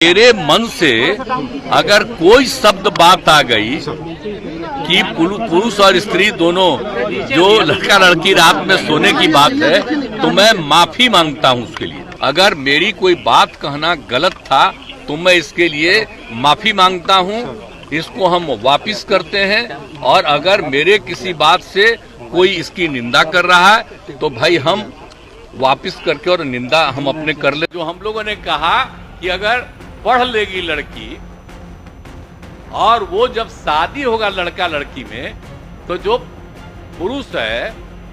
मेरे मन से अगर कोई शब्द बात आ गई कि पुरुष और स्त्री दोनों जो लड़का लड़की रात में सोने की बात है, तो मैं माफी मांगता हूं उसके लिए। अगर मेरी कोई बात कहना गलत था तो मैं इसके लिए माफी मांगता हूं। इसको हम वापिस करते हैं, और अगर मेरे किसी बात से कोई इसकी निंदा कर रहा है तो भाई हम वापिस करके और निंदा हम अपने कर ले। जो हम लोगों ने कहा कि अगर पढ़ लेगी लड़की और वो जब शादी होगा लड़का लड़की में, तो जो पुरुष है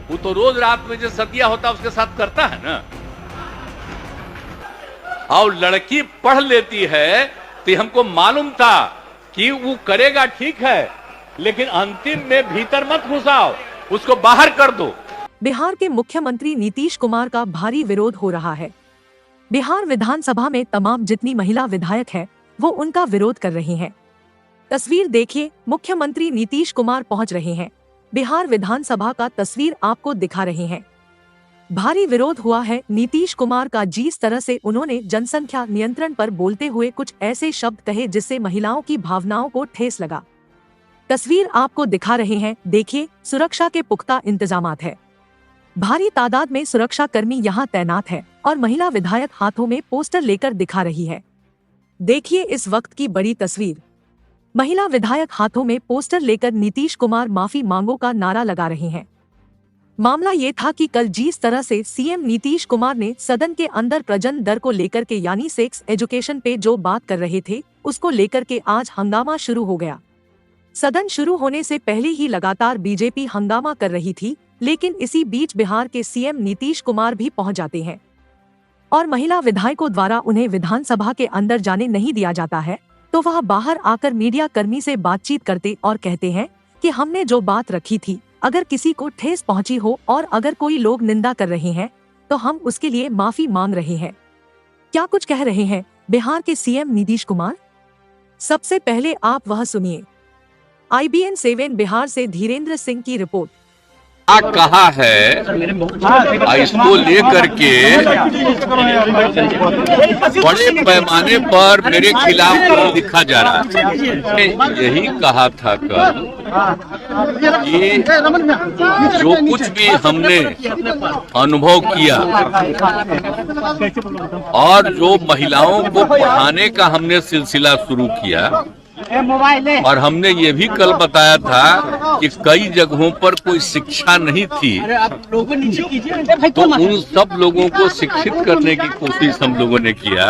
वो तो रोज रात में जो सतिया होता है उसके साथ करता है ना। और लड़की पढ़ लेती है तो हमको मालूम था कि वो करेगा, ठीक है, लेकिन अंतिम में भीतर मत घुसाओ, उसको बाहर कर दो। बिहार के मुख्यमंत्री नीतीश कुमार का भारी विरोध हो रहा है। बिहार विधानसभा में तमाम जितनी महिला विधायक हैं, वो उनका विरोध कर रही हैं। तस्वीर देखिए, मुख्यमंत्री नीतीश कुमार पहुंच रहे हैं। बिहार विधानसभा का तस्वीर आपको दिखा रहे हैं। भारी विरोध हुआ है नीतीश कुमार का। जिस तरह से उन्होंने जनसंख्या नियंत्रण पर बोलते हुए कुछ ऐसे शब्द कहे जिससे महिलाओं की भावनाओं को ठेस लगा। तस्वीर आपको दिखा रहे हैं। देखिए, सुरक्षा के पुख्ता इंतजामात है। भारी तादाद में सुरक्षा कर्मी यहाँ तैनात है और महिला विधायक हाथों में पोस्टर लेकर दिखा रही है। देखिए इस वक्त की बड़ी तस्वीर। महिला विधायक हाथों में पोस्टर लेकर नीतीश कुमार माफी मांगो का नारा लगा रहे हैं। मामला ये था कि कल जिस तरह से सीएम नीतीश कुमार ने सदन के अंदर प्रजनन दर को लेकर के यानी सेक्स एजुकेशन पे जो बात कर रहे थे, उसको लेकर के आज हंगामा शुरू हो गया। सदन शुरू होने से पहले ही लगातार बीजेपी हंगामा कर रही थी, लेकिन इसी बीच बिहार के सीएम नीतीश कुमार भी पहुंच जाते हैं और महिला विधायकों द्वारा उन्हें विधानसभा के अंदर जाने नहीं दिया जाता है, तो वह बाहर आकर मीडिया कर्मी से बातचीत करते और कहते हैं कि हमने जो बात रखी थी, अगर किसी को ठेस पहुंची हो और अगर कोई लोग निंदा कर रहे हैं तो हम उसके लिए माफी मांग रहे हैं। क्या कुछ कह रहे हैं बिहार के सीएम नीतीश कुमार? सबसे पहले आप वह सुनिए। IBN 7 बिहार से धीरेन्द्र सिंह की रिपोर्ट। कहा है इसको लेकर के बड़े पैमाने पर मेरे खिलाफ लिखा जा रहा है। यही कहा था कल कि जो कुछ भी हमने अनुभव किया और जो महिलाओं को पढ़ाने का हमने सिलसिला शुरू किया, और हमने ये भी कल बताया था कि कई जगहों पर कोई शिक्षा नहीं थी, तो उन सब लोगों को शिक्षित करने की कोशिश हम लोगों ने किया।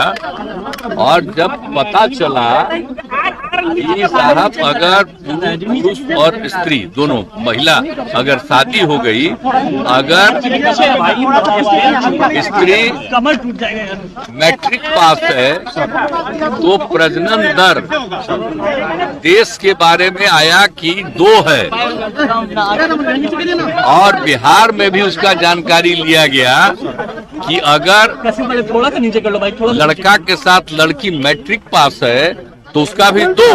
और जब पता चला कि साहब अगर पुरुष और स्त्री दोनों महिला अगर शादी हो गई, अगर स्त्री मैट्रिक पास है तो प्रजनन दर देश के बारे में आया कि 2 है, और बिहार में भी उसका जानकारी लिया गया कि अगर लड़का के साथ लड़की मैट्रिक पास है तो उसका भी 2,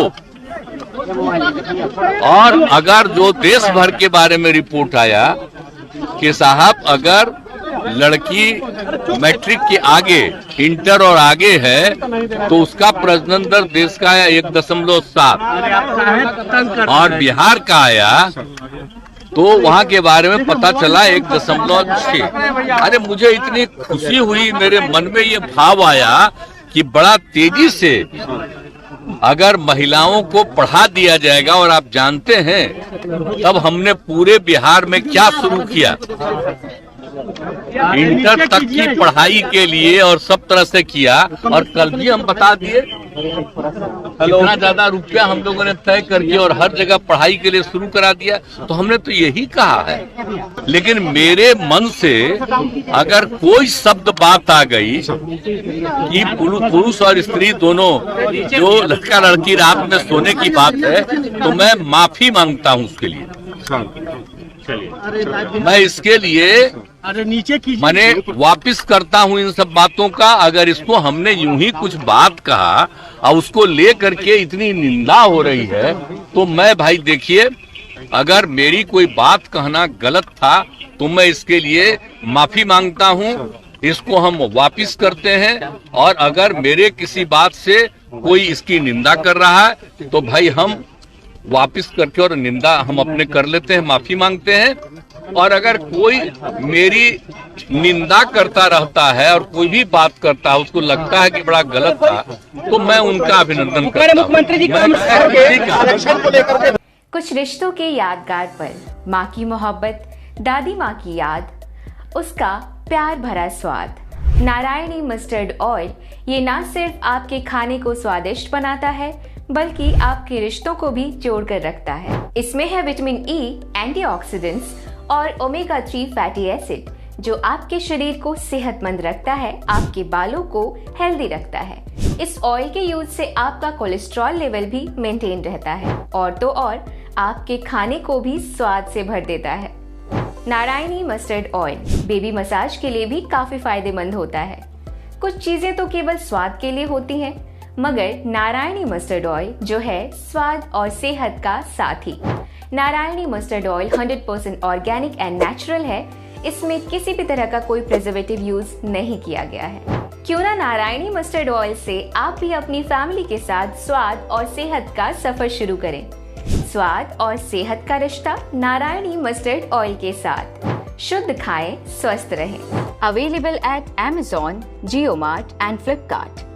और अगर जो देश भर के बारे में रिपोर्ट आया कि साहब अगर लड़की मैट्रिक के आगे, इंटर और आगे है तो उसका प्रजनन दर देश का आया 1.7, और बिहार का आया तो वहाँ के बारे में पता चला 1.6। अरे मुझे इतनी खुशी हुई, मेरे मन में ये भाव आया कि बड़ा तेजी से अगर महिलाओं को पढ़ा दिया जाएगा। और आप जानते हैं तब हमने पूरे बिहार में क्या शुरू किया, इंटर तक की पढ़ाई के लिए और सब तरह से किया। और कल भी हम बता दिए कितना ज्यादा रुपया हम लोगों ने तय करके और हर जगह पढ़ाई के लिए शुरू करा दिया। तो हमने तो यही कहा है, लेकिन मेरे मन से अगर कोई शब्द बात आ गई कि पुरुष और स्त्री दोनों जो लड़का लड़की रात में सोने की बात है, तो मैं माफी मांगता हूं उसके लिए। मैं इसके लिए मैंने वापिस करता हूं इन सब बातों का। अगर इसको हमने यूं ही कुछ बात कहा और उसको लेकर के इतनी निंदा हो रही है, तो मैं भाई देखिए, अगर मेरी कोई बात कहना गलत था तो मैं इसके लिए माफी मांगता हूं। इसको हम वापिस करते हैं। और अगर मेरे किसी बात से कोई इसकी निंदा कर रहा है तो भाई हम वापिस करके और निंदा हम अपने कर लेते हैं, माफी मांगते हैं। और अगर कोई मेरी निंदा करता रहता है और कोई भी बात करता है, उसको लगता है कि बड़ा गलत था, तो मैं उनका अभिनंदन करता हूं। कुछ रिश्तों के यादगार पल, माँ की मोहब्बत, दादी माँ की याद, उसका प्यार भरा स्वाद। नारायणी मस्टर्ड ऑयल ये ना सिर्फ आपके खाने को स्वादिष्ट बनाता है बल्कि आपके रिश्तों को भी जोड़ कर रखता है। इसमें है विटामिन ई, एंटीऑक्सीडेंट्स और ओमेगा 3 फैटी एसिड जो आपके शरीर को सेहतमंद रखता है, आपके बालों को हेल्दी रखता है। इस ऑयल के यूज से आपका कोलेस्ट्रॉल लेवल भी मेंटेन रहता है और तो और आपके खाने को भी स्वाद से भर देता है। Narayani mustard oil baby massage के लिए भी काफी फायदेमंद होता है। कुछ चीजें तो केवल स्वाद के लिए होती हैं, मगर नारायणी मस्टर्ड ऑयल जो है स्वाद और सेहत का साथी। Narayani mustard oil 100% organic and natural है। इसमें किसी भी तरह का कोई प्रिजर्वेटिव यूज नहीं किया गया है। क्यों ना नारायणी मस्टर्ड ऑयल से आप भी अपनी फैमिली के साथ स्वाद और सेहत का सफर शुरू करें। स्वाद और सेहत का रिश्ता नारायणी मस्टर्ड ऑयल के साथ। शुद्ध खाएं, स्वस्थ रहें। Available at Amazon, JioMart and Flipkart.